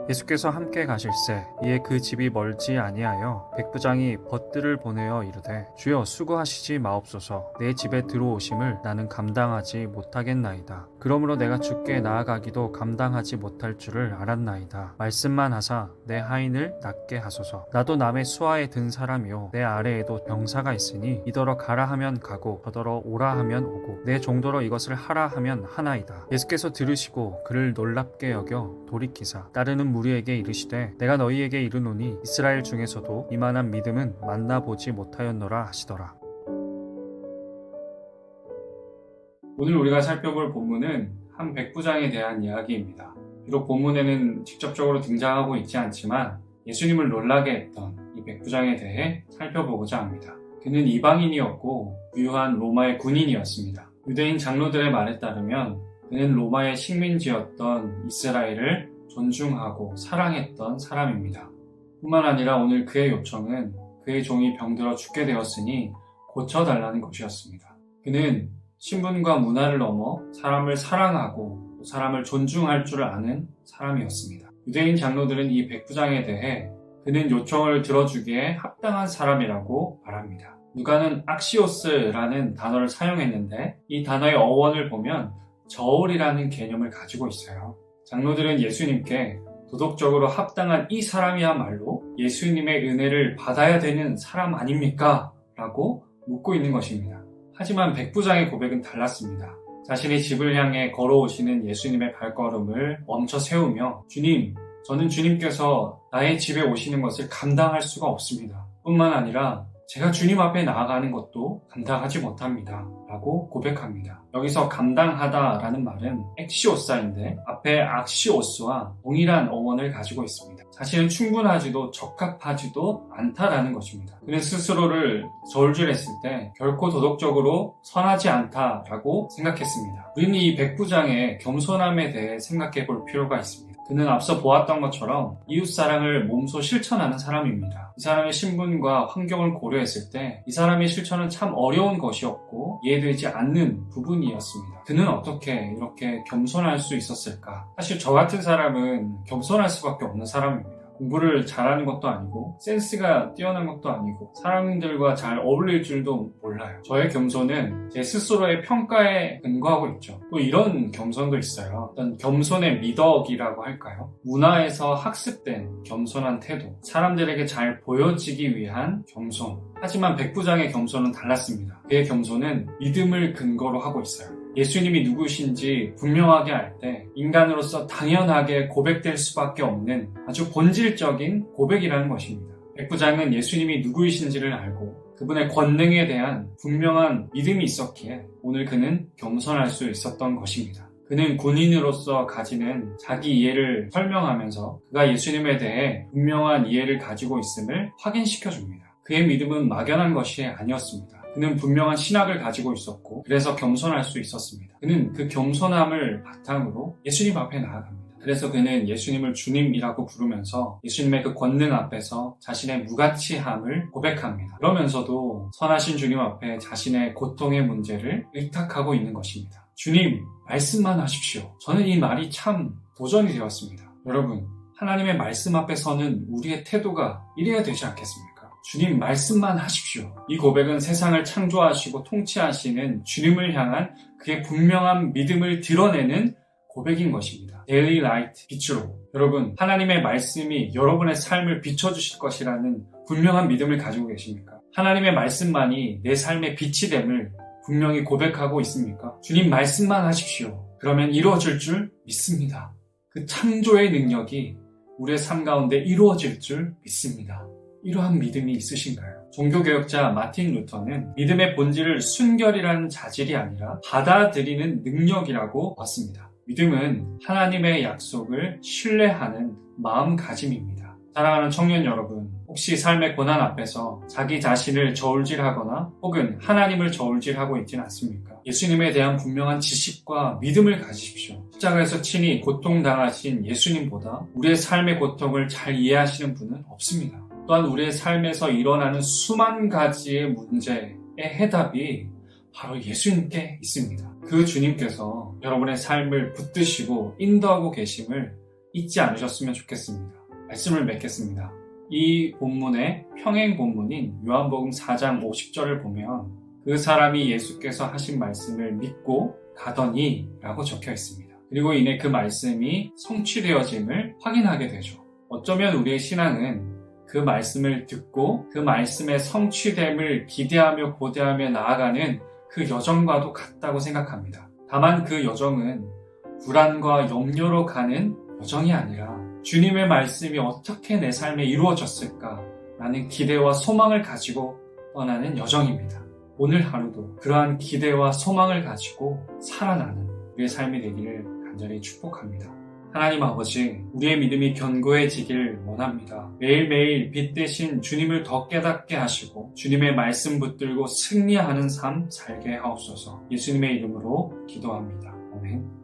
예수께서 함께 가실새 이에 그 집이 멀지 아니하여 백부장이 벗들을 보내어 이르되 주여 수고하시지 마옵소서 내 집에 들어오심을 나는 감당하지 못하겠나이다. 그러므로 내가 주께 나아가기도 감당하지 못할 줄을 알았나이다. 말씀만 하사 내 하인을 낫게 하소서. 나도 남의 수하에 든 사람이요 내 아래에도 병사가 있으니 이더러 가라 하면 가고 저더러 오라 하면 오고 내 종더러 이것을 하라 하면 하나이다. 예수께서 들으시고 그를 놀랍게 여겨 돌이키사 따르는 무리에게 이르시되 내가 너희에게 이르노니 이스라엘 중에서도 이만한 믿음은 만나보지 못하였노라 하시더라. 오늘 우리가 살펴볼 본문은 한 백부장에 대한 이야기입니다. 비록 본문에는 직접적으로 등장하고 있지 않지만 예수님을 놀라게 했던 이 백부장에 대해 살펴보고자 합니다. 그는 이방인이었고 부유한 로마의 군인이었습니다. 유대인 장로들의 말에 따르면 그는 로마의 식민지였던 이스라엘을 존중하고 사랑했던 사람입니다. 뿐만 아니라 오늘 그의 요청은 그의 종이 병들어 죽게 되었으니 고쳐달라는 것이었습니다. 그는 신분과 문화를 넘어 사람을 사랑하고 사람을 존중할 줄 아는 사람이었습니다. 유대인 장로들은 이 백부장에 대해 그는 요청을 들어주기에 합당한 사람이라고 말합니다. 누가는 악시오스라는 단어를 사용했는데 이 단어의 어원을 보면 저울이라는 개념을 가지고 있어요. 장로들은 예수님께 도덕적으로 합당한 이 사람이야말로 예수님의 은혜를 받아야 되는 사람 아닙니까? 라고 묻고 있는 것입니다. 하지만 백부장의 고백은 달랐습니다. 자신의 집을 향해 걸어오시는 예수님의 발걸음을 멈춰 세우며 주님, 저는 주님께서 나의 집에 오시는 것을 감당할 수가 없습니다. 뿐만 아니라 제가 주님 앞에 나아가는 것도 감당하지 못합니다. 라고 고백합니다. 여기서 감당하다 라는 말은 엑시오사인데 앞에 악시오스와 동일한 어원을 가지고 있습니다. 자신은 충분하지도 적합하지도 않다라는 것입니다. 그는 스스로를 저울질했을 때 결코 도덕적으로 선하지 않다라고 생각했습니다. 우리는 이 백부장의 겸손함에 대해 생각해 볼 필요가 있습니다. 그는 앞서 보았던 것처럼 이웃사랑을 몸소 실천하는 사람입니다. 이 사람의 신분과 환경을 고려했을 때 이 사람의 실천은 참 어려운 것이었고 이해되지 않는 부분이었습니다. 그는 어떻게 이렇게 겸손할 수 있었을까? 사실 저 같은 사람은 겸손할 수밖에 없는 사람입니다. 공부를 잘하는 것도 아니고 센스가 뛰어난 것도 아니고 사람들과 잘 어울릴 줄도 몰라요. 저의 겸손은 제 스스로의 평가에 근거하고 있죠. 또 이런 겸손도 있어요. 어떤 겸손의 미덕이라고 할까요? 문화에서 학습된 겸손한 태도, 사람들에게 잘 보여지기 위한 겸손. 하지만 백부장의 겸손은 달랐습니다. 그의 겸손은 믿음을 근거로 하고 있어요. 예수님이 누구신지 분명하게 알 때 인간으로서 당연하게 고백될 수밖에 없는 아주 본질적인 고백이라는 것입니다. 백부장은 예수님이 누구이신지를 알고 그분의 권능에 대한 분명한 믿음이 있었기에 오늘 그는 겸손할 수 있었던 것입니다. 그는 군인으로서 가지는 자기 이해를 설명하면서 그가 예수님에 대해 분명한 이해를 가지고 있음을 확인시켜줍니다. 그의 믿음은 막연한 것이 아니었습니다. 그는 분명한 신학을 가지고 있었고 그래서 겸손할 수 있었습니다. 그는 그 겸손함을 바탕으로 예수님 앞에 나아갑니다. 그래서 그는 예수님을 주님이라고 부르면서 예수님의 그 권능 앞에서 자신의 무가치함을 고백합니다. 그러면서도 선하신 주님 앞에 자신의 고통의 문제를 의탁하고 있는 것입니다. 주님, 말씀만 하십시오. 저는 이 말이 참 도전이 되었습니다. 여러분, 하나님의 말씀 앞에 서는 우리의 태도가 이래야 되지 않겠습니까? 주님 말씀만 하십시오. 이 고백은 세상을 창조하시고 통치하시는 주님을 향한 그의 분명한 믿음을 드러내는 고백인 것입니다. 데일리 라이트, 빛으로. 여러분, 하나님의 말씀이 여러분의 삶을 비춰주실 것이라는 분명한 믿음을 가지고 계십니까? 하나님의 말씀만이 내 삶의 빛이 됨을 분명히 고백하고 있습니까? 주님 말씀만 하십시오. 그러면 이루어질 줄 믿습니다. 그 창조의 능력이 우리의 삶 가운데 이루어질 줄 믿습니다. 이러한 믿음이 있으신가요? 종교개혁자 마틴 루터는 믿음의 본질을 순결이라는 자질이 아니라 받아들이는 능력이라고 봤습니다. 믿음은 하나님의 약속을 신뢰하는 마음가짐입니다. 사랑하는 청년 여러분, 혹시 삶의 고난 앞에서 자기 자신을 저울질하거나 혹은 하나님을 저울질하고 있지는 않습니까? 예수님에 대한 분명한 지식과 믿음을 가지십시오. 십자가에서 친히 고통당하신 예수님보다 우리의 삶의 고통을 잘 이해하시는 분은 없습니다. 또한 우리의 삶에서 일어나는 수만 가지의 문제의 해답이 바로 예수님께 있습니다. 그 주님께서 여러분의 삶을 붙드시고 인도하고 계심을 잊지 않으셨으면 좋겠습니다. 말씀을 맺겠습니다. 이 본문의 평행 본문인 요한복음 4장 50절을 보면 그 사람이 예수께서 하신 말씀을 믿고 가더니 라고 적혀 있습니다. 그리고 이내 그 말씀이 성취되어짐을 확인하게 되죠. 어쩌면 우리의 신앙은 그 말씀을 듣고 그 말씀의 성취됨을 기대하며 고대하며 나아가는 그 여정과도 같다고 생각합니다. 다만 그 여정은 불안과 염려로 가는 여정이 아니라 주님의 말씀이 어떻게 내 삶에 이루어졌을까 라는 기대와 소망을 가지고 떠나는 여정입니다. 오늘 하루도 그러한 기대와 소망을 가지고 살아나는 우리의 삶이 되기를 간절히 축복합니다. 하나님 아버지, 우리의 믿음이 견고해지길 원합니다. 매일매일 빛 대신 주님을 더 깨닫게 하시고 주님의 말씀 붙들고 승리하는 삶 살게 하옵소서. 예수님의 이름으로 기도합니다. 아멘.